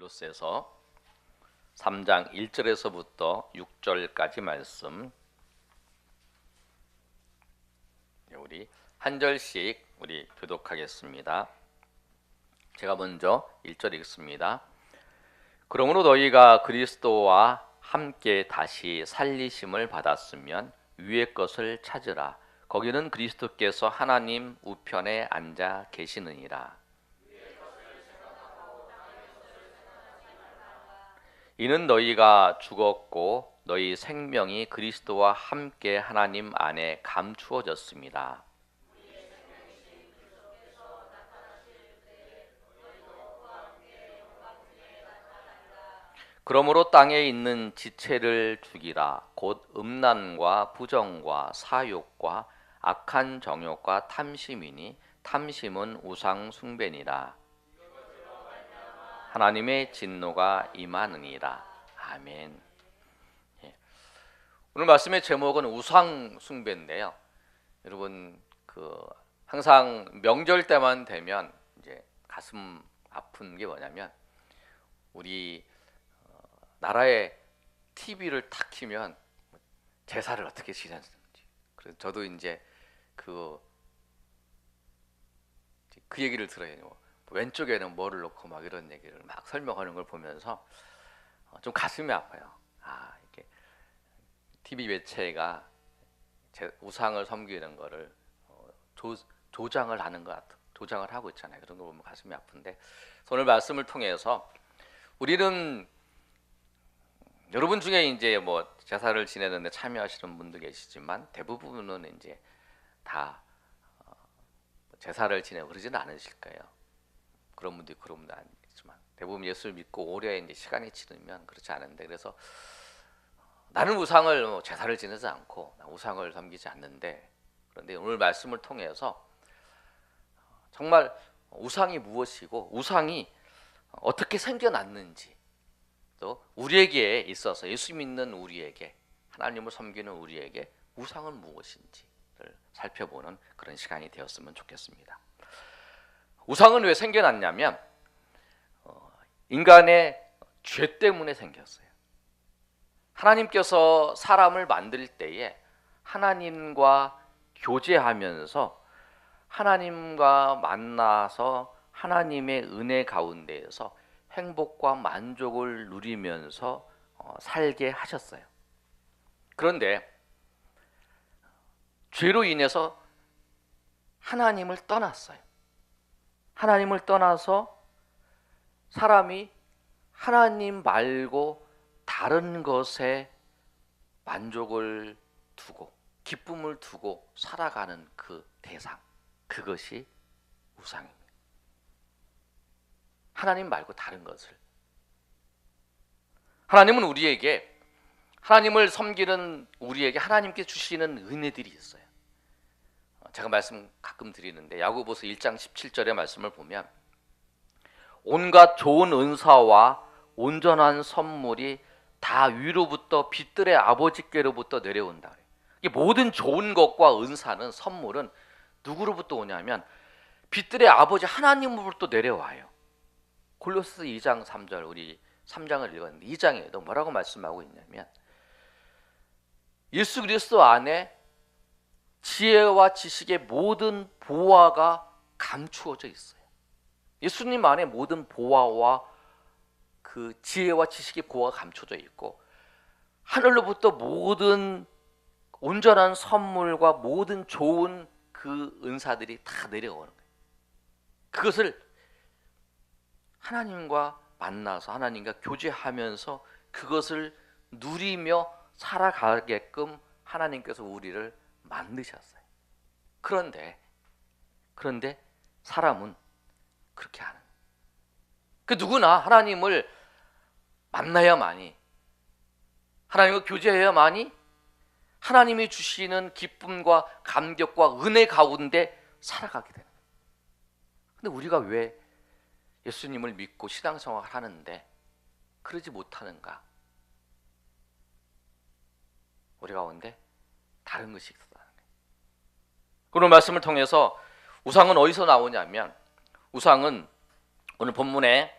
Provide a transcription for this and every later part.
골로새서 3장 1절에서부터 6절까지 말씀, 우리 한 절씩 우리 교독하겠습니다. 제가 먼저 1절 읽습니다. 그러므로 너희가 그리스도와 함께 다시 살리심을 받았으면 위의 것을 찾으라. 거기는 그리스도께서 하나님 우편에 앉아 계시느니라. 이는 너희가 죽었고 너희 생명이 그리스도와 함께 하나님 안에 감추어졌습니다. 그러므로 땅에 있는 지체를 죽이라. 곧 음란과 부정과 사욕과 악한 정욕과 탐심이니 탐심은 우상 숭배니라. 하나님의 진노가 임하느니라. 아멘. 오늘 말씀의 제목은 우상 숭배인데요. 여러분 항상 명절 때만 되면 이제 가슴 아픈 게 뭐냐면 우리 나라의 TV를 탁 키면 제사를 어떻게 지냈는지. 그래서 저도 이제 그 얘기를 들어요. 왼쪽에는 뭐를 놓고 막 이런 얘기를 막 설명하는 걸 보면서 좀 가슴이 아파요. 이렇게 TV 매체가 제 우상을 섬기는 거를 조장을 하는 것 같아. 조장을 하고 있잖아요. 그런 거 보면 가슴이 아픈데, 오늘 말씀을 통해서 우리는 여러분 중에 이제 뭐 제사를 지내는데 참여하시는 분도 계시지만 대부분은 이제 다 제사를 지내고 그러지는 않으실 거예요. 그런 분도 있고 그런 분도 아니지만 대부분 예수를 믿고 오래 이제 시간이 지나면 그렇지 않은데, 그래서 나는 우상을 제사를 지내지 않고 우상을 섬기지 않는데, 그런데 오늘 말씀을 통해서 정말 우상이 무엇이고 우상이 어떻게 생겨났는지, 또 우리에게 있어서 예수 믿는 우리에게, 하나님을 섬기는 우리에게 우상은 무엇인지를 살펴보는 그런 시간이 되었으면 좋겠습니다. 우상은 왜 생겨났냐면 인간의 죄 때문에 생겼어요. 하나님께서 사람을 만들 때에 하나님과 교제하면서 하나님과 만나서 하나님의 은혜 가운데에서 행복과 만족을 누리면서 살게 하셨어요. 그런데 죄로 인해서 하나님을 떠났어요. 하나님을 떠나서 사람이 하나님 말고 다른 것에 만족을 두고 기쁨을 두고 살아가는 그 대상, 그것이 우상입니다. 하나님 말고 다른 것을. 하나님은 우리에게, 하나님을 섬기는 우리에게 하나님께 주시는 은혜들이 있어요. 제가 말씀 가끔 드리는데 야고보서 1장 17절의 말씀을 보면 온갖 좋은 은사와 온전한 선물이 다 위로부터 빛들의 아버지께로부터 내려온다. 이 모든 좋은 것과 은사는, 선물은 누구로부터 오냐면 빛들의 아버지 하나님으로부터 내려와요. 골로새 2장 3절, 우리 3장을 읽었는데 2장에도 뭐라고 말씀하고 있냐면 예수 그리스도 안에 지혜와 지식의 모든 보화가 감추어져 있어요. 예수님 안에 모든 보화와 그 지혜와 지식의 보화가 감춰져 있고, 하늘로부터 모든 온전한 선물과 모든 좋은 그 은사들이 다 내려오는 거예요. 그것을 하나님과 만나서 하나님과 교제하면서 그것을 누리며 살아가게끔 하나님께서 우리를 만드셨어요. 그런데 사람은 그렇게 하는, 누구나 하나님을 만나야만이, 하나님과 교제해야만이 하나님이 주시는 기쁨과 감격과 은혜 가운데 살아가게 되는 거예요. 근데 우리가 왜 예수님을 믿고 신앙생활을 하는데 그러지 못하는가? 우리 가운데 다른 것이 있다는 거예요. 그런 말씀을 통해서 우상은 어디서 나오냐면, 우상은 오늘 본문에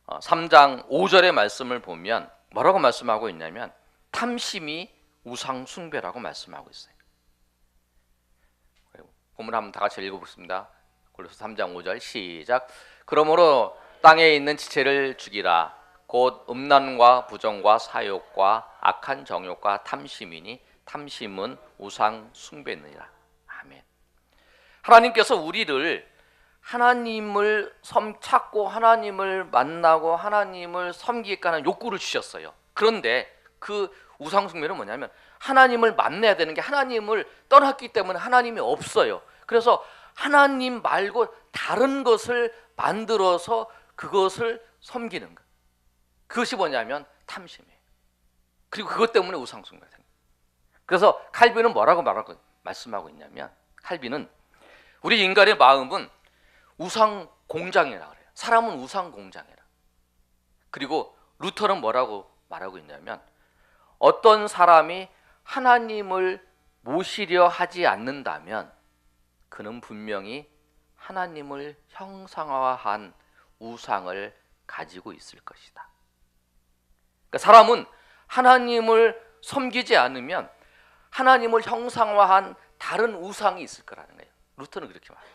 3장 5절의 말씀을 보면 뭐라고 말씀하고 있냐면 탐심이 우상 숭배라고 말씀하고 있어요. 본문 한번 다 같이 읽어보겠습니다. 골로새 3장 5절 시작. 그러므로 땅에 있는 지체를 죽이라. 곧 음란과 부정과 사욕과 악한 정욕과 탐심이니 탐심은 우상 숭배느니라. 아멘. 하나님께서 우리를 하나님을 찾고 하나님을 만나고 하나님을 섬기게 하는 욕구를 주셨어요. 그런데 그 우상 숭배는 뭐냐면 하나님을 만나야 되는 게 하나님을 떠났기 때문에 하나님이 없어요. 그래서 하나님 말고 다른 것을 만들어서 그것을 섬기는 것. 그것이 뭐냐면 탐심이에요. 그리고 그것 때문에 우상 숭배가 생겨요. 그래서 칼빈은 뭐라고 말씀하고 있냐면 칼빈은 우리 인간의 마음은 우상 공장이라고 그래요. 사람은 우상 공장이라. 그리고 루터는 뭐라고 말하고 있냐면 어떤 사람이 하나님을 모시려 하지 않는다면 그는 분명히 하나님을 형상화한 우상을 가지고 있을 것이다. 그러니까 사람은 하나님을 섬기지 않으면 하나님을 형상화한 다른 우상이 있을 거라는 거예요. 루터는 그렇게 말해요.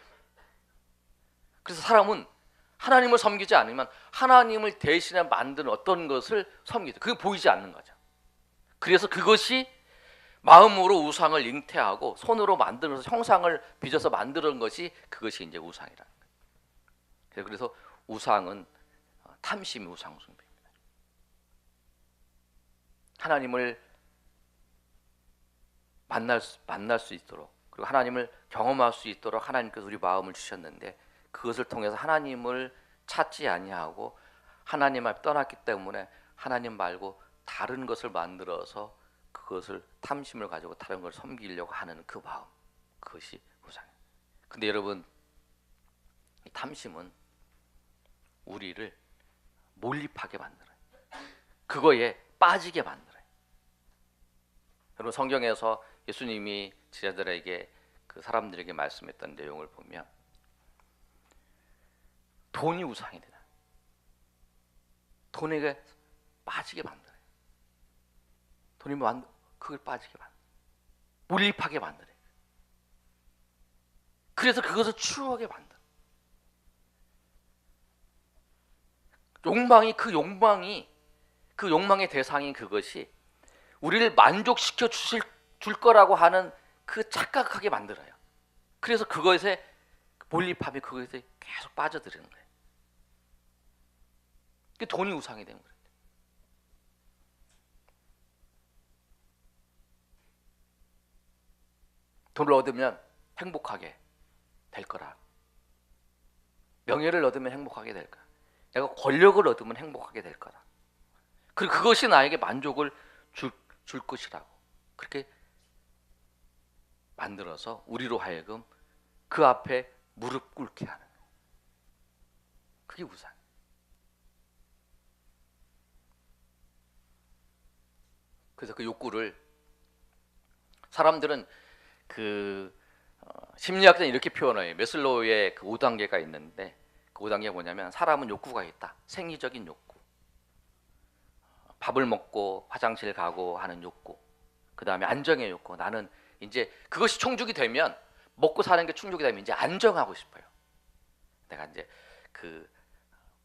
그래서 사람은 하나님을 섬기지 않으면 하나님을 대신에 만든 어떤 것을 섬기죠. 그게 보이지 않는 거죠. 그래서 그것이 마음으로 우상을 잉태하고 손으로 만들어서 형상을 빚어서 만드는 것이 그것이 이제 우상이라는 거예요. 그래서 우상은 탐심이 우상 숭배입니다. 하나님을 만날 수 있도록 그리고 하나님을 경험할 수 있도록 하나님께서 우리 마음을 주셨는데 그것을 통해서 하나님을 찾지 아니하고 하나님 앞에 떠났기 때문에 하나님 말고 다른 것을 만들어서 그것을 탐심을 가지고 다른 걸 섬기려고 하는 그 마음, 그것이 우상이에요. 근데 여러분, 이 탐심은 우리를 몰입하게 만들어요. 그거에 빠지게 만들어요. 여러분, 성경에서 예수님이 제자들에게 그 사람들에게 말씀했던 내용을 보면 돈이 우상이 되나? 돈에게 빠지게 만들어요. 돈이 그걸 빠지게 만들어요. 몰입하게 만들어요. 그래서 그것을 추구하게 만들어요. 그 욕망의 대상인 그것이 우리를 만족시켜 줄 거라고 하는 그 착각하게 만들어요. 그래서 그것에 몰입하며 그것에 계속 빠져들이는 거예요. 그 돈이 우상이 되는 거예요. 돈을 얻으면 행복하게 될 거라. 명예를 얻으면 행복하게 될 거야. 내가 권력을 얻으면 행복하게 될 거라. 그리고 그것이 나에게 만족을 줄 것이라고. 그렇게 만들어서 우리로 하여금 그 앞에 무릎 꿇게 하는. 그게 우상. 그래서 그 욕구를 사람들은 심리학자는 이렇게 표현해요. 메슬로우의 그 5단계가 있는데 그 5단계가 뭐냐면 사람은 욕구가 있다. 생리적인 욕구, 밥을 먹고 화장실 가고 하는 욕구, 그 다음에 안정의 욕구. 나는 이제 그것이 충족이 되면 먹고 사는 게 충족이 되면 이제 안정하고 싶어요. 내가 이제 그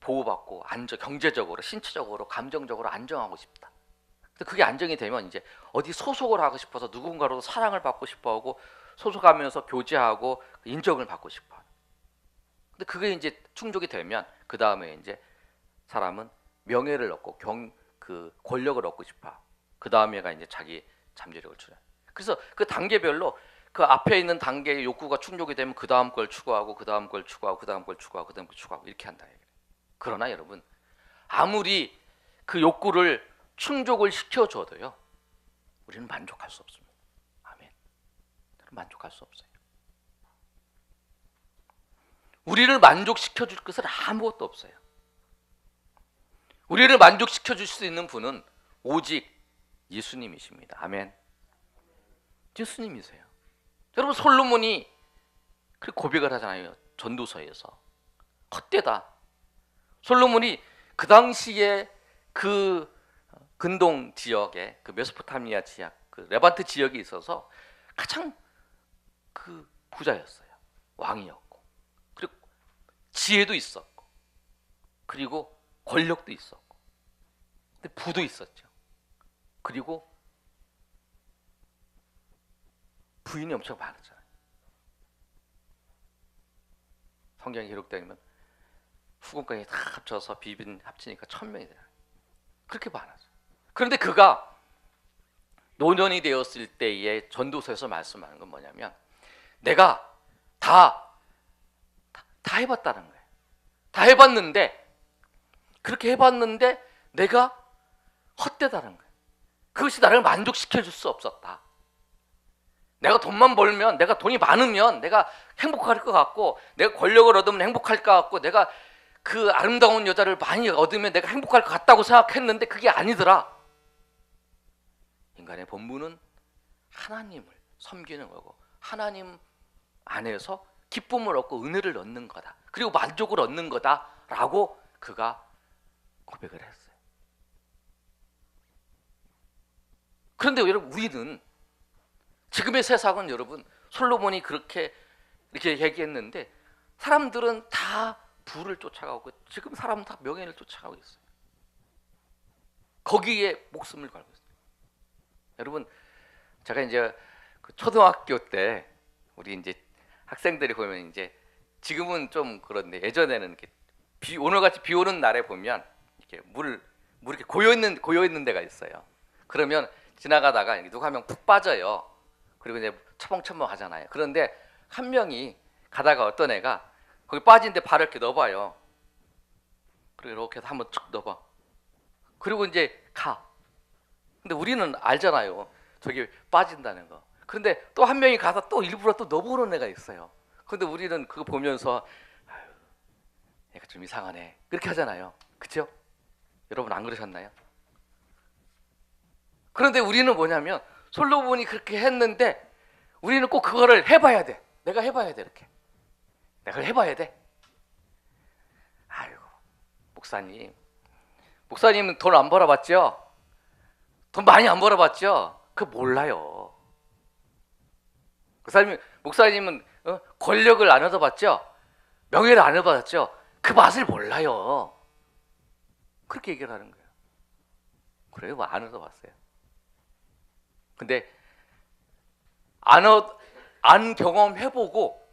보호받고 경제적으로, 신체적으로, 감정적으로 안정하고 싶다. 그게 안정이 되면 이제 어디 소속을 하고 싶어서 누군가로도 사랑을 받고 싶어하고 소속하면서 교제하고 인정을 받고 싶어. 근데 그게 이제 충족이 되면 그 다음에 이제 사람은 명예를 얻고 그 권력을 얻고 싶어. 그 다음에가 이제 자기 잠재력을 추구해. 그래서 그 단계별로 그 앞에 있는 단계의 욕구가 충족이 되면 그 다음 걸 추구하고 그 다음 걸 추구하고 그 다음 걸 추구하고 그 다음 걸 추구하고 이렇게 한다. 그러나 여러분 아무리 그 욕구를 충족을 시켜줘도요 우리는 만족할 수 없습니다. 아멘. 만족할 수 없어요. 우리를 만족시켜 줄 것은 아무것도 없어요. 우리를 만족시켜 줄 수 있는 분은 오직 예수님이십니다. 아멘. 예수님이세요. 여러분 솔로몬이 그렇게 고백을 하잖아요. 전도서에서 헛되다. 솔로몬이 그 당시에 그 근동 지역에 그 메소포타미아 지역, 그 레반트 지역에 있어서 가장 그 부자였어요. 왕이었고, 그리고 지혜도 있었고, 그리고 권력도 있었고, 근데 부도 있었죠. 그리고 부인이 엄청 많았잖아요. 성경에 기록되면 후궁까지 다 합쳐서 비빈 합치니까 1000명이 돼요. 그렇게 많았어요. 그런데 그가 노년이 되었을 때의 전도서에서 말씀하는 건 뭐냐면, 내가 다 해봤다는 거예요. 다 해봤는데, 그렇게 해봤는데 내가 헛되다는 거예요. 그것이 나를 만족시켜줄 수 없었다. 내가 돈만 벌면, 내가 돈이 많으면 내가 행복할 것 같고, 내가 권력을 얻으면 행복할 것 같고, 내가 그 아름다운 여자를 많이 얻으면 내가 행복할 것 같다고 생각했는데 그게 아니더라. 인간의 본분은 하나님을 섬기는 거고, 하나님 안에서 기쁨을 얻고 은혜를 얻는 거다, 그리고 만족을 얻는 거다라고 그가 고백을 했어요. 그런데 여러분, 우리는 지금의 세상은, 여러분, 솔로몬이 그렇게 이렇게 얘기했는데 사람들은 다 부를 쫓아가고, 지금 사람은 다 명예를 쫓아가고 있어요. 거기에 목숨을 걸고 있어요. 여러분, 제가 이제 그 초등학교 때 우리 이제 학생들이 보면, 이제 지금은 좀 그런데 예전에는 이렇게 오늘같이 비 오는 날에 보면 이렇게 물 이렇게 고여 있는 데가 있어요. 그러면 지나가다가 누가 한 명 푹 빠져요. 그리고 이제 처벙처벙 하잖아요. 그런데 한 명이 가다가 어떤 애가 거기 빠진 데 발을 이렇게 넣어봐요. 그리고 이렇게 해서 한번 쭉 넣어봐. 그리고 이제 가. 근데 우리는 알잖아요, 저기 빠진다는 거. 그런데 또 한 명이 가서 또 일부러 또 넣어보는 애가 있어요. 근데 우리는 그거 보면서, 아유, 얘가 좀 이상하네, 그렇게 하잖아요. 그렇죠? 여러분 안 그러셨나요? 그런데 우리는 뭐냐면, 솔로몬이 그렇게 했는데 우리는 꼭 그거를 해봐야 돼. 내가 해봐야 돼. 이렇게 내가 해봐야 돼. 아이고, 목사님은 돈 안 벌어봤죠? 돈 많이 안 벌어봤죠? 그거 몰라요. 목사님은 권력을 안 얻어봤죠? 명예를 안 얻어봤죠? 그 맛을 몰라요. 그렇게 얘기를 하는 거예요. 그래요? 뭐 안 얻어봤어요. 근데 안 경험해보고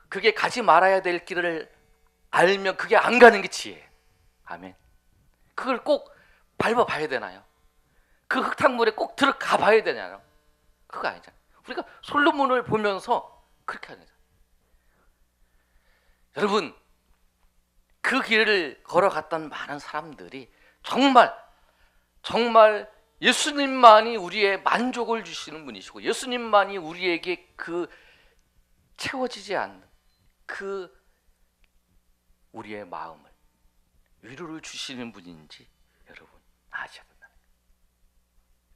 그게 가지 말아야 될 길을 알면 그게 안 가는 게 지혜예요. 아멘. 그걸 꼭 밟아봐야 되나요? 그 흙탕물에 꼭 들어가 봐야 되냐요? 그거 아니잖아요. 우리가 솔로몬을 보면서 그렇게 하는 거잖아요. 여러분, 그 길을 걸어갔던 많은 사람들이 정말 예수님만이 우리의 만족을 주시는 분이시고, 예수님만이 우리에게 그 채워지지 않는 그 우리의 마음을, 위로를 주시는 분인지 여러분 아셔야 된다는 거예요.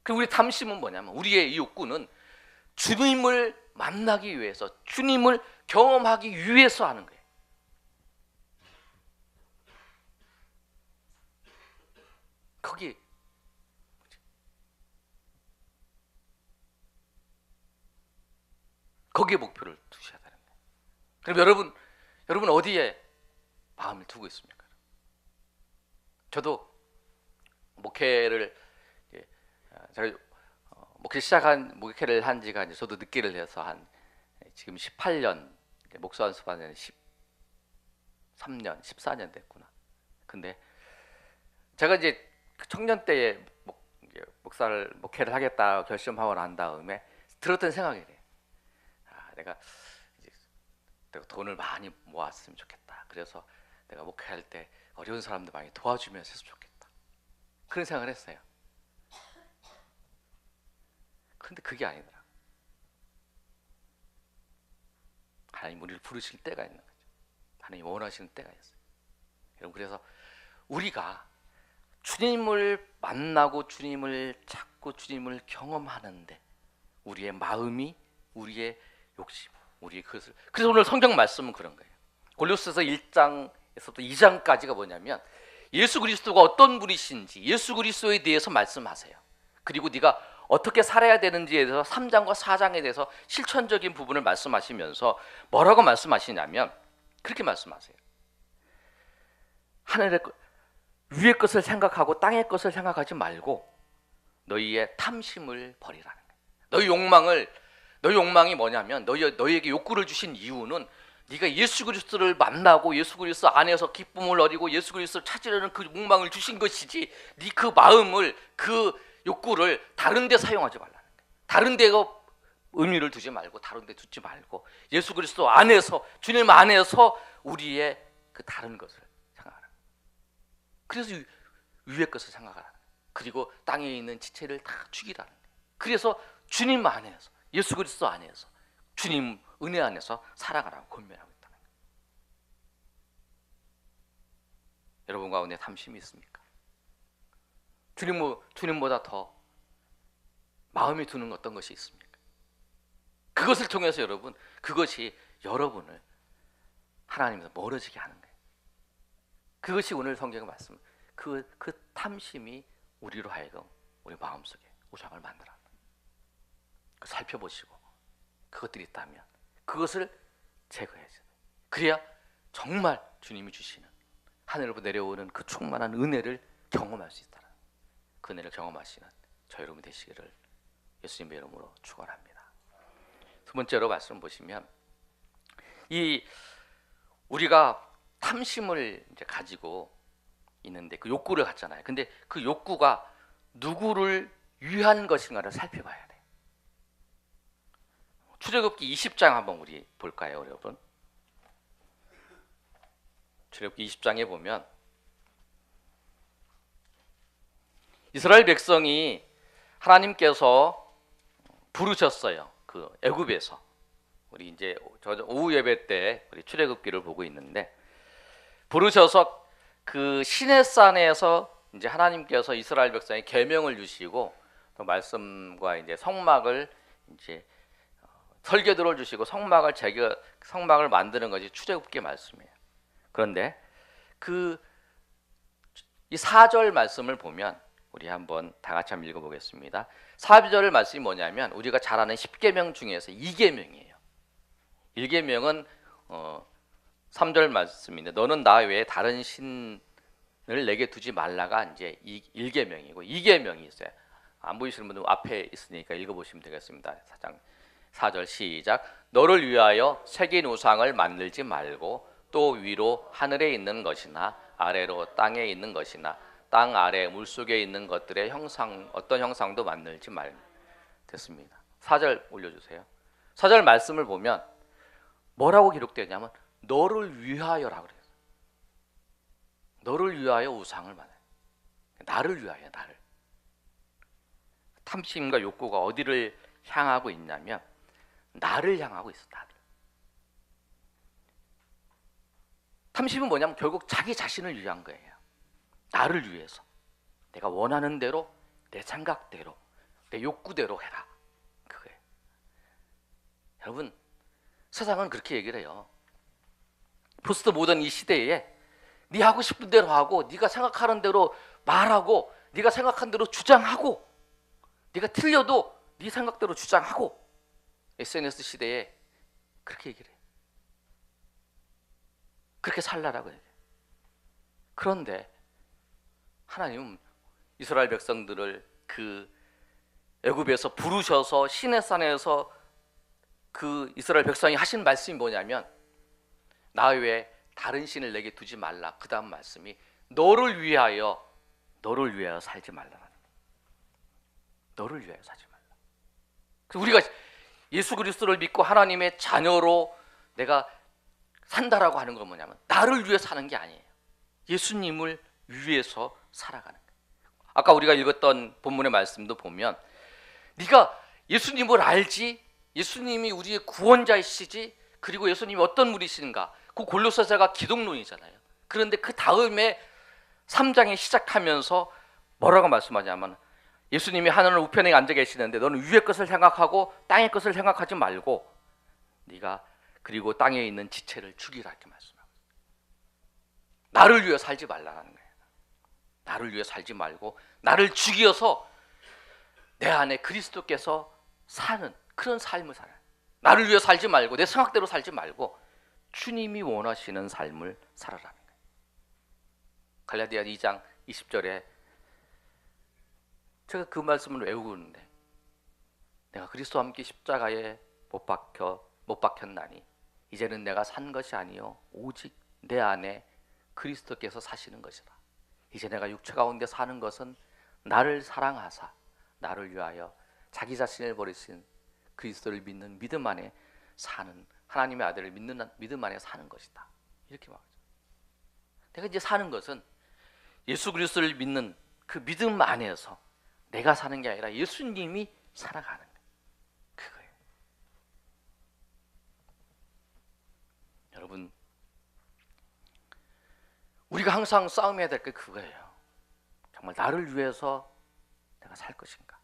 그리고 우리 탐심은 뭐냐면, 우리의 이 욕구는 주님을 만나기 위해서, 주님을 경험하기 위해서 하는 거예요. 거기에 목표를 두셔야 되는 거예요. 그럼 여러분 어디에 마음을 두고 있습니까? 저도 목회를 제가 목회를 한 지가 이제 저도 늦게를 해서 한 지금 18년, 목사 연수받은 13년, 14년 됐구나. 근데 제가 이제 청년 때에 목회를 하겠다 결심하고 난 다음에 들었던 생각이 돼요. 내가 돈을 많이 모았으면 좋겠다. 그래서 내가 목회할 때 어려운 사람들 많이 도와주면서 했으면 좋겠다. 그런 생각을 했어요. 그런데 그게 아니더라. 하나님 우리를 부르실 때가 있는 거죠. 하나님 원하시는 때가 있어요. 여러분, 그래서 우리가 주님을 만나고 주님을 찾고 주님을 경험하는데 우리의 마음이, 우리의 욕심, 우리의 그것을, 그래서 오늘 성경 말씀은 그런 거예요. 골로새서 1장에서부터 2장까지가 뭐냐면, 예수 그리스도가 어떤 분이신지 예수 그리스도에 대해서 말씀하세요. 그리고 네가 어떻게 살아야 되는지에 대해서 3장과 4장에 대해서 실천적인 부분을 말씀하시면서 뭐라고 말씀하시냐면 그렇게 말씀하세요. 하늘의 위의 것을 생각하고 땅의 것을 생각하지 말고 너희의 탐심을 버리라는 거예요. 너희 욕망이 뭐냐면 너희에게 욕구를 주신 이유는 네가 예수 그리스도를 만나고 예수 그리스도 안에서 기쁨을 얻고 예수 그리스도를 찾으려는 그 욕망을 주신 것이지 네 그 마음을 그 욕구를 다른 데 사용하지 말라는 거예요. 다른 데 의미를 두지 말고 다른 데 두지 말고 예수 그리스도 안에서 주님 안에서 우리의 그 다른 것을 생각하라. 그래서 위의 것을 생각하라. 그리고 땅에 있는 지체를 다 죽이라는 거예요. 그래서 주님 안에서 예수 그리스도 안에서 주님 은혜 안에서 살아가라고 권면하고 있다는 거예요. 여러분 가운데 탐심이 있습니까? 주님보다 더 마음에 두는 어떤 것이 있습니까? 그것을 통해서 여러분 그것이 여러분을 하나님에서 멀어지게 하는 거예요. 그것이 오늘 성경의 말씀. 그 탐심이 우리로 하여금 우리 마음속에 우상을 만들어. 살펴보시고 그것들이 있다면 그것을 제거해야죠. 그래야 정말 주님이 주시는 하늘로부터 내려오는 그 충만한 은혜를 경험할 수 있다는 그 은혜를 경험하시는 저 여러분 되시기를 예수님의 이름으로 축원합니다. 두 번째로 말씀 보시면 이 우리가 탐심을 이제 가지고 있는데 그 욕구를 갖잖아요. 근데 그 욕구가 누구를 위한 것인가를 살펴봐야 돼요. 출애굽기 20장 한번 우리 볼까요, 여러분? 출애굽기 20장에 보면 이스라엘 백성이 하나님께서 부르셨어요. 그 애굽에서. 우리 이제 오후 예배 때 우리 출애굽기를 보고 있는데 부르셔서 그 시내산에서 이제 하나님께서 이스라엘 백성에 계명을 주시고 또 말씀과 이제 성막을 이제 설계도를 주시고 성막을 만드는 것이 출애굽기 말씀이에요. 그런데 이 4절 말씀을 보면 우리 한번 다 같이 한번 읽어보겠습니다. 4절 말씀이 뭐냐면 우리가 잘 아는 10계명 중에서 2계명이에요. 1계명은 3절 말씀인데 너는 나 외에 다른 신을 내게 두지 말라가 이제 1계명이고 2계명이 있어요. 안 보이시는 분은 앞에 있으니까 읽어보시면 되겠습니다. 4절 시작. 너를 위하여 새긴 우상을 만들지 말고 또 위로 하늘에 있는 것이나 아래로 땅에 있는 것이나 땅 아래 물속에 있는 것들의 어떤 형상도 만들지 말. 됐습니다. 4절 올려주세요. 4절 말씀을 보면 뭐라고 기록되냐면 너를 위하여라고 그래요. 너를 위하여 우상을 만들어요. 나를 위하여 나를. 탐심과 욕구가 어디를 향하고 있냐면 나를 향하고 있어. 나를. 탐심은 뭐냐면 결국 자기 자신을 위한 거예요. 나를 위해서. 내가 원하는 대로 내 생각대로 내 욕구대로 해라. 그거예요. 여러분 세상은 그렇게 얘기를 해요. 포스트 모던 이 시대에 네 하고 싶은 대로 하고 네가 생각하는 대로 말하고 네가 생각한 대로 주장하고 네가 틀려도 네 생각대로 주장하고 SNS 시대에 그렇게 얘기를 해요. 그렇게 살라라고 얘기해요. 그런데 하나님은 이스라엘 백성들을 그 애굽에서 부르셔서 시내산에서 그 이스라엘 백성이 하신 말씀이 뭐냐면 나 외에 다른 신을 내게 두지 말라. 그 다음 말씀이 너를 위하여 살지 말라라는 거예요. 너를 위하여 살지 말라. 그래서 우리가 예수 그리스도를 믿고 하나님의 자녀로 내가 산다라고 하는 건 뭐냐면 나를 위해 사는 게 아니에요. 예수님을 위해서 살아가는 거예요. 아까 우리가 읽었던 본문의 말씀도 보면 네가 예수님을 알지, 예수님이 우리의 구원자이시지, 그리고 예수님이 어떤 분이신가, 그 골로새서가 기독론이잖아요. 그런데 그 다음에 3장에 시작하면서 뭐라고 말씀하냐면 예수님이 하늘 우편에 앉아 계시는데 너는 위의 것을 생각하고 땅의 것을 생각하지 말고 네가 그리고 땅에 있는 지체를 죽이라 이렇게 말씀하고 나를 위해 살지 말라는 거예요. 나를 위해 살지 말고 나를 죽여서 내 안에 그리스도께서 사는 그런 삶을 살아요. 나를 위해 살지 말고 내 생각대로 살지 말고 주님이 원하시는 삶을 살아라는 거예요. 갈라디아 2장 20절에 제가 그 말씀을 외우고 있는데, 내가 그리스도와 함께 십자가에 못 박혔나니 이제는 내가 산 것이 아니요 오직 내 안에 그리스도께서 사시는 것이라. 이제 내가 육체 가운데 사는 것은 나를 사랑하사 나를 위하여 자기 자신을 버리신 그리스도를 믿는 믿음 안에 사는, 하나님의 아들을 믿는 믿음 안에 사는 것이다. 이렇게 말하죠. 내가 이제 사는 것은 예수 그리스도를 믿는 그 믿음 안에서 내가 사는 게 아니라 예수님이 살아가는 거예요. 그거예요. 여러분, 우리가 항상 싸움해야 될 게 그거예요. 정말 나를 위해서 내가 살 것인가?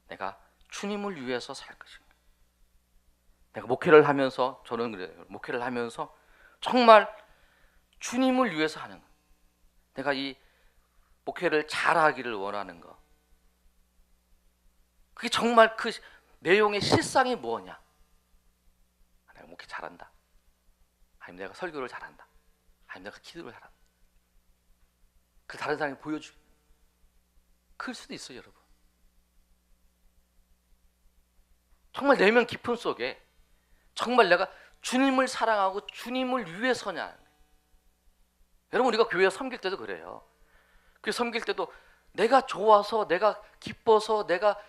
내가 주님을 위해서 살 것인가? 내가 목회를 하면서, 저는 그래요. 목회를 하면서 정말 주님을 위해서 하는 거. 내가 이 목회를 잘하기를 원하는 거. 그게 정말 그 내용의 실상이 뭐냐? 내가 목회 잘한다. 아니면 내가 설교를 잘한다. 아니면 내가 기도를 잘한다. 그 다른 사람이 보여주기. 그럴 수도 있어요, 여러분. 정말 내면 깊은 속에 정말 내가 주님을 사랑하고 주님을 위해 서냐. 여러분, 우리가 교회 섬길 때도 그래요. 그 섬길 때도 내가 좋아서, 내가 기뻐서, 내가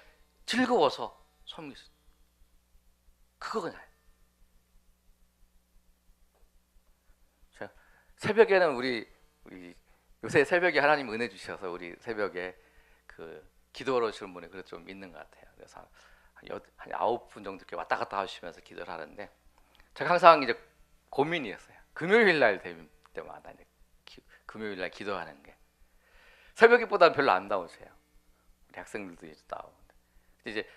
즐거워서 섬길 수. 그거 그냥. 자, 새벽에는 우리 요새 새벽에 하나님 은혜 주셔서 우리 새벽에 그 기도하러 오시는 분이 그래도 좀 있는 것 같아요. 그래서 한 9분 정도 이렇게 왔다 갔다 하시면서 기도를 하는데, 제가 항상 이제 고민이었어요. 금요일 날 때마다 이제 금요일 날 기도하는 게 새벽에보다는 별로 안 나오세요. 우리 학생들도 이제 나오는데, 이제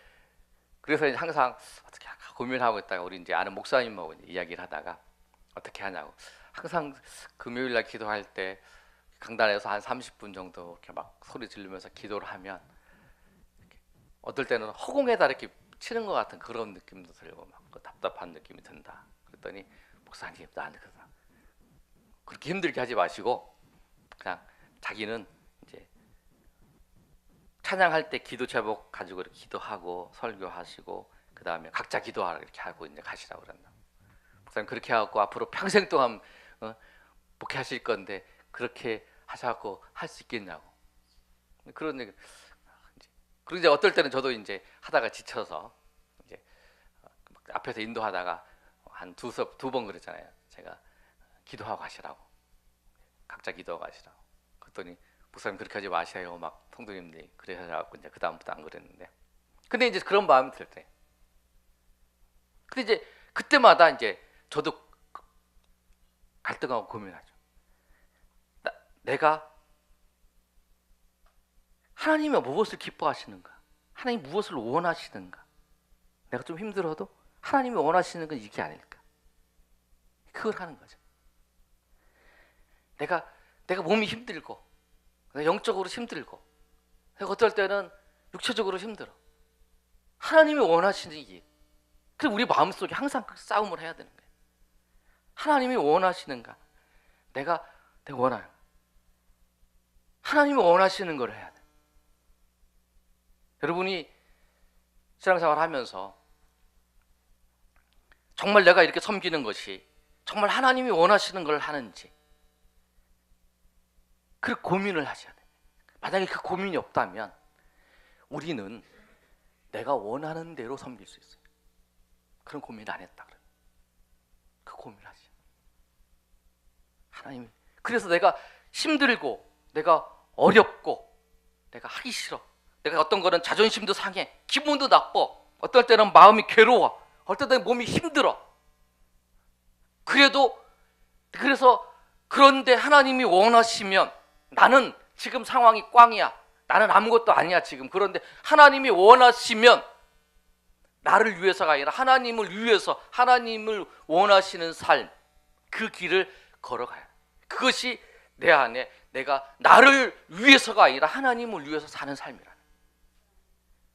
그래서 이제 항상 어떻게 할까 고민하고 있다가 우리 이제 아는 목사님하고 이제 이야기를 하다가 어떻게 하냐고, 항상 금요일 날 기도할 때 강단에서 한 30분 정도 이렇게 막 소리 지르면서 기도를 하면 어떨 때는 허공에다 이렇게 치는 것 같은 그런 느낌도 들고 막 답답한 느낌이 든다. 그랬더니 목사님, 나한테 그렇게 힘들게 하지 마시고 그냥 자기는 이제 찬양할 때 기도 제목 가지고 이렇게 기도하고 설교하시고 그 다음에 각자 기도하라 이렇게 하고 이제 가시라고 그랬나. 목사님 그렇게 하고 앞으로 평생 동안 목회하실 건데 그렇게 하셔갖고 할 수 있겠냐고. 그런 얘기. 그리고 이제 어떨 때는 저도 이제 하다가 지쳐서 이제 앞에서 인도하다가 한 두 번 그랬잖아요. 제가 기도하고 가시라고. 각자 기도하고 가시라고. 그랬더니 목사님 그렇게 하지 마세요. 막 성도님들이 그래서 이제 그 다음부터 안 그랬는데. 근데 이제 그런 마음이 들 때. 근데 이제 그때마다 이제 저도 갈등하고 고민하죠. 내가 하나님이 무엇을 기뻐하시는가? 하나님이 무엇을 원하시는가? 내가 좀 힘들어도 하나님이 원하시는 건 이게 아닐까? 그걸 하는 거죠. 내가 몸이 힘들고, 내가 영적으로 힘들고, 내가 어떨 때는 육체적으로 힘들어. 하나님이 원하시는 일. 그래서 우리 마음속에 항상 그 싸움을 해야 되는 거예요. 하나님이 원하시는가? 내가 원하는 거. 하나님이 원하시는 걸 해야 돼. 여러분이 신앙생활 하면서 정말 내가 이렇게 섬기는 것이 정말 하나님이 원하시는 걸 하는지 그 고민을 하셔야 돼요. 만약에 그 고민이 없다면 우리는 내가 원하는 대로 섬길 수 있어요. 그런 고민 안 했다 그러면 그 고민을 하죠. 하나님이 그래서 내가 힘들고 내가 어렵고 내가 하기 싫어, 내가 어떤 거는 자존심도 상해, 기분도 나빠, 어떨 때는 마음이 괴로워, 어떨 때는 몸이 힘들어. 그래서 그런데 하나님이 원하시면 나는 지금 상황이 꽝이야, 나는 아무것도 아니야 지금. 그런데 하나님이 원하시면 나를 위해서가 아니라 하나님을 위해서, 하나님을 원하시는 삶, 그 길을 걸어가야 돼. 그것이 내 안에 내가 나를 위해서가 아니라 하나님을 위해서 사는 삶이라는.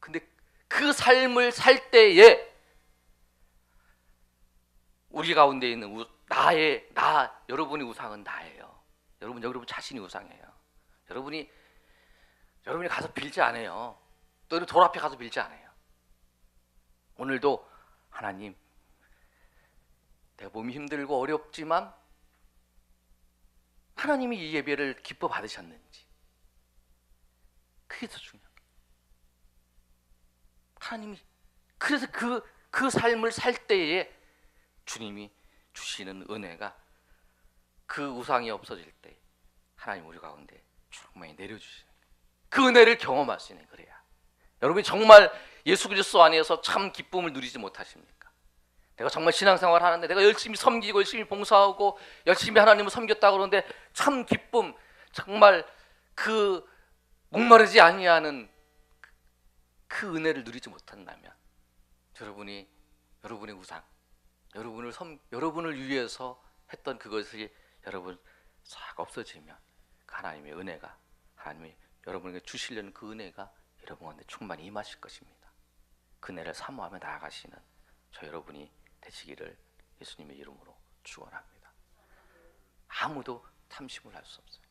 근데 그 삶을 살 때에 우리 가운데 있는 여러분의 우상은 나예요. 여러분 자신이 우상이에요. 여러분이 가서 빌지 않아요. 또 돌 앞에 가서 빌지 않아요. 오늘도 하나님, 내 몸이 힘들고 어렵지만 하나님이 이 예배를 기뻐 받으셨는지, 그게 더 중요해요. 하나님이 그래서 그 삶을 살 때에 주님이 주시는 은혜가, 그 우상이 없어질 때 하나님 우리 가운데 충만히 내려주시는, 그 은혜를 경험할 수 있는. 그래야 여러분이 정말 예수 그리스도 안에서 참 기쁨을 누리지 못하십니까? 내가 정말 신앙생활 하는데 내가 열심히 섬기고 열심히 봉사하고 열심히 하나님을 섬겼다 그러는데 참 기쁨, 정말 그 목마르지 아니하는 그 은혜를 누리지 못한다면 여러분의 우상, 여러분을 위해서 했던 그것이 여러분 싹 없어지면 그 하나님의 은혜가, 하나님이 여러분에게 주시려는 그 은혜가 여러분한테 충만히 임하실 것입니다. 그 은혜를 사모하며 나아가시는 저 여러분이 되시기를 예수님의 이름으로 축원합니다. 아무도 탐심을 할 수 없어요.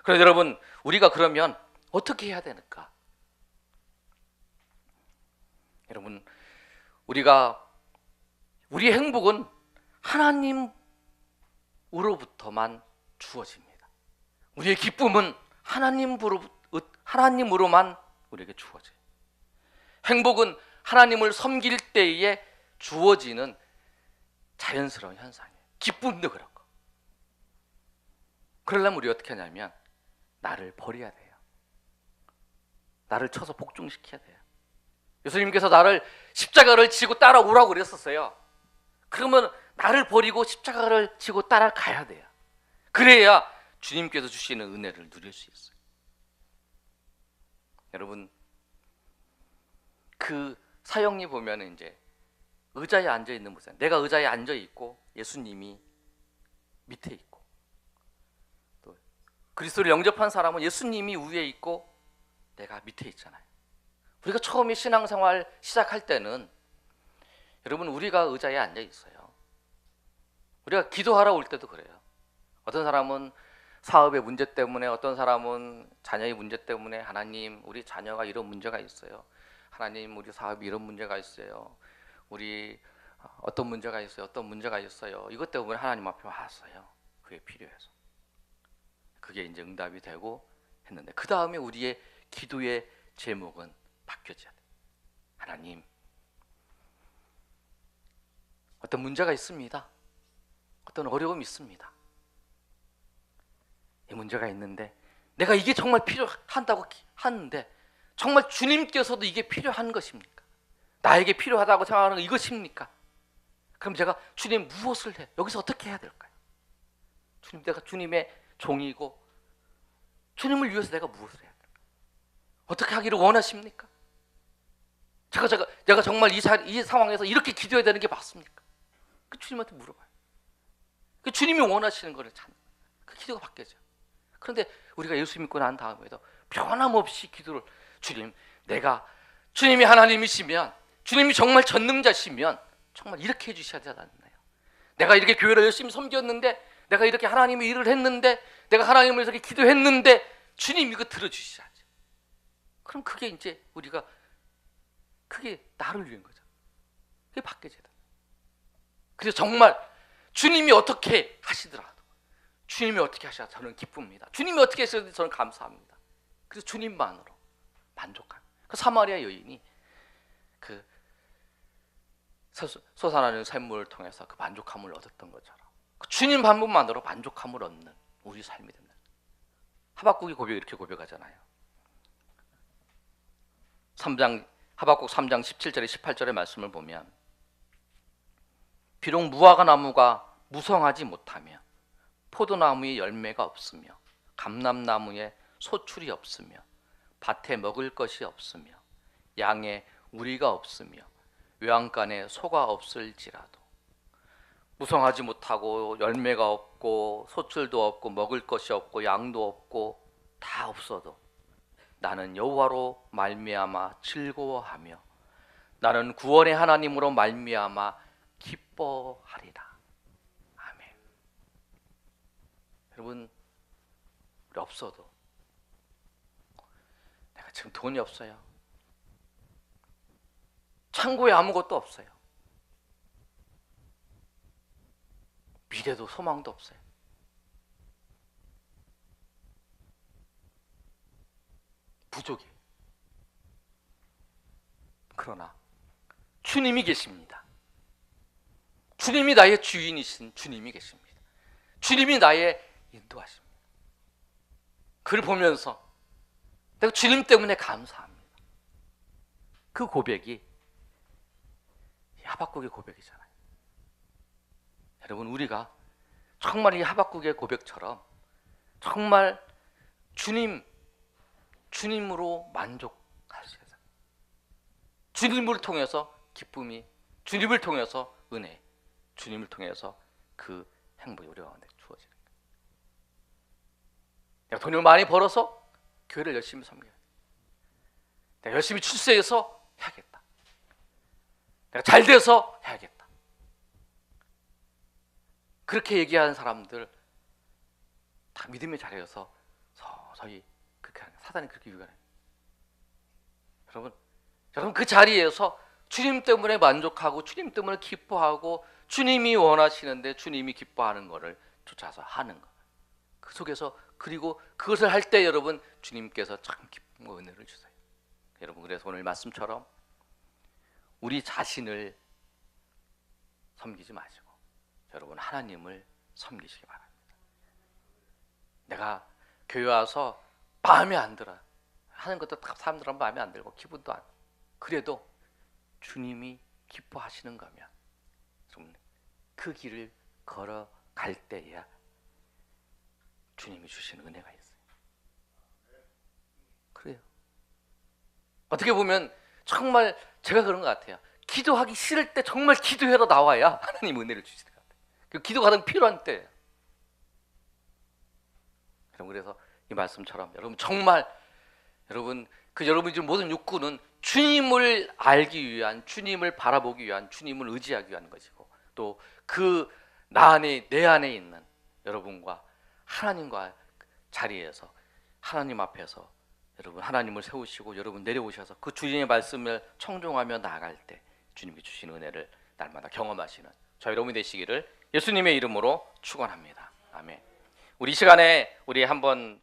그래서 여러분, 우리가 그러면 어떻게 해야 되는가? 여러분, 우리의 행복은 하나님으로부터만 주어집니다. 우리의 기쁨은 하나님으로만 우리에게 주어져요. 행복은 하나님을 섬길 때에 주어지는 자연스러운 현상이에요. 기쁨도 그렇고. 그러려면 우리 어떻게 하냐면 나를 버려야 돼요. 나를 쳐서 복종시켜야 돼요. 예수님께서 나를 십자가를 지고 따라오라고 그랬었어요. 그러면 나를 버리고 십자가를 지고 따라가야 돼요. 그래야 주님께서 주시는 은혜를 누릴 수 있어요. 여러분, 그 사형리 보면 이제 의자에 앉아 있는 모습, 내가 의자에 앉아 있고 예수님이 밑에 있고, 또 그리스도를 영접한 사람은 예수님이 위에 있고 내가 밑에 있잖아요. 우리가 처음에 신앙생활 시작할 때는 여러분, 우리가 의자에 앉아 있어요. 우리가 기도하러 올 때도 그래요. 어떤 사람은 사업의 문제 때문에, 어떤 사람은 자녀의 문제 때문에, 하나님 우리 자녀가 이런 문제가 있어요. 하나님 우리 사업이 이런 문제가 있어요. 우리 어떤 문제가 있어요. 어떤 문제가 있어요. 이것 때문에 하나님 앞에 왔어요. 그게 필요해서. 그게 이제 응답이 되고 했는데, 그 다음에 우리의 기도의 제목은 바뀌어져야 돼요. 하나님, 어떤 문제가 있습니다. 어떤 어려움이 있습니다. 이 문제가 있는데 내가 이게 정말 필요한다고 하는데 정말 주님께서도 이게 필요한 것입니까? 나에게 필요하다고 생각하는 거 이것입니까? 그럼 제가 주님 무엇을 해? 여기서 어떻게 해야 될까요? 주님, 내가 주님의 종이고 주님을 위해서 내가 무엇을 해야 될까요? 어떻게 하기를 원하십니까? 내가 정말 이 상황에서 이렇게 기도해야 되는 게 맞습니까? 그 주님한테 물어봐요. 그 주님이 원하시는 것을 찾는, 그 기도가 바뀌어져. 그런데 우리가 예수 믿고 난 다음에도 변함없이 기도를, 주님이 하나님이시면, 주님이 정말 전능자시면 정말 이렇게 해주셔야 되잖아요. 내가 이렇게 교회를 열심히 섬겼는데, 내가 이렇게 하나님의 일을 했는데, 내가 하나님을 이렇게 기도했는데 주님 이거 들어주셔야지. 그럼 그게 이제 그게 나를 위한 거죠. 그게 바뀌어져야 돼. 그래서 정말 주님이 어떻게 하시더라도, 주님이 어떻게 하셔도 저는 기쁩니다. 주님이 어떻게 하셔도 저는 감사합니다. 그래서 주님만으로 만족한 그 사마리아 여인이 그 솟아나는 샘물을 통해서 그 만족함을 얻었던 것처럼, 그 주님 한 분만으로 만족함을 얻는 우리 삶이 된다. 하박국이 이렇게 고백하잖아요. 하박국 3장 17절에 18절의 말씀을 보면, 비록 무화과 나무가 무성하지 못하며 포도나무에 열매가 없으며 감람나무에 소출이 없으며 밭에 먹을 것이 없으며 양에 우리가 없으며 외양간에 소가 없을지라도, 무성하지 못하고 열매가 없고 소출도 없고 먹을 것이 없고 양도 없고 다 없어도 나는 여호와로 말미암아 즐거워하며 나는 구원의 하나님으로 말미암아 기뻐하리라. 아멘. 여러분, 우리 없어도 내가 지금 돈이 없어요. 창고에 아무것도 없어요. 미래도 소망도 없어요. 부족해. 그러나 주님이 계십니다. 주님이 나의 주인이신 주님이 계십니다. 주님이 나의 인도하십니다. 그를 보면서 내가 주님 때문에 감사합니다. 그 고백이 하박국의 고백이잖아요. 여러분, 우리가 정말 이 하박국의 고백처럼 정말 주님으로 만족할 수 있어요. 주님을 통해서 기쁨이, 주님을 통해서 은혜, 주님을 통해서 그 행복이 우리 가운데 주어지는 거예요. 내가 돈을 많이 벌어서 교회를 열심히 섬겨야 돼. 내가 열심히 출세해서 해야겠다. 내가 잘 돼서 해야겠다. 그렇게 얘기하는 사람들 다 믿음의 자리에서 서서히 그렇게 하는 거예요. 사단이 그렇게 유혹해요. 여러분 그 자리에서 주님 때문에 만족하고 주님 때문에 기뻐하고 주님이 원하시는데 주님이 기뻐하는 것을 쫓아서 하는 것. 그 속에서 그리고 그것을 할 때 여러분 주님께서 참 기쁨과 은혜를 주세요. 여러분, 그래서 오늘 말씀처럼 우리 자신을 섬기지 마시고 여러분 하나님을 섬기시기 바랍니다. 내가 교회 와서 마음에 안 들어요. 하는 것도 사람들은 마음에 안 들고 기분도 안. 그래도 주님이 기뻐하시는 거면 좀 그 길을 걸어갈 때야 주님이 주시는 은혜가 있어요. 그래요. 어떻게 보면 정말 제가 그런 것 같아요. 기도하기 싫을 때 정말 기도하러 나와야 하나님 은혜를 주시는 것 같아요. 그 기도가 가장 필요한 때예요. 여러분, 그래서 이 말씀처럼 여러분 정말 여러분 여러분이 지금 모든 욕구는 주님을 알기 위한, 주님을 바라보기 위한, 주님을 의지하기 위한 것이고 또 그 내 안에 있는 여러분과 하나님과 자리에서 하나님 앞에서 여러분 하나님을 세우시고 여러분 내려오셔서 그 주님의 말씀을 청종하며 나아갈 때 주님이 주시는 은혜를 날마다 경험하시는 저 여러분이 되시기를 예수님의 이름으로 축원합니다. 아멘. 우리 이 시간에 우리 한번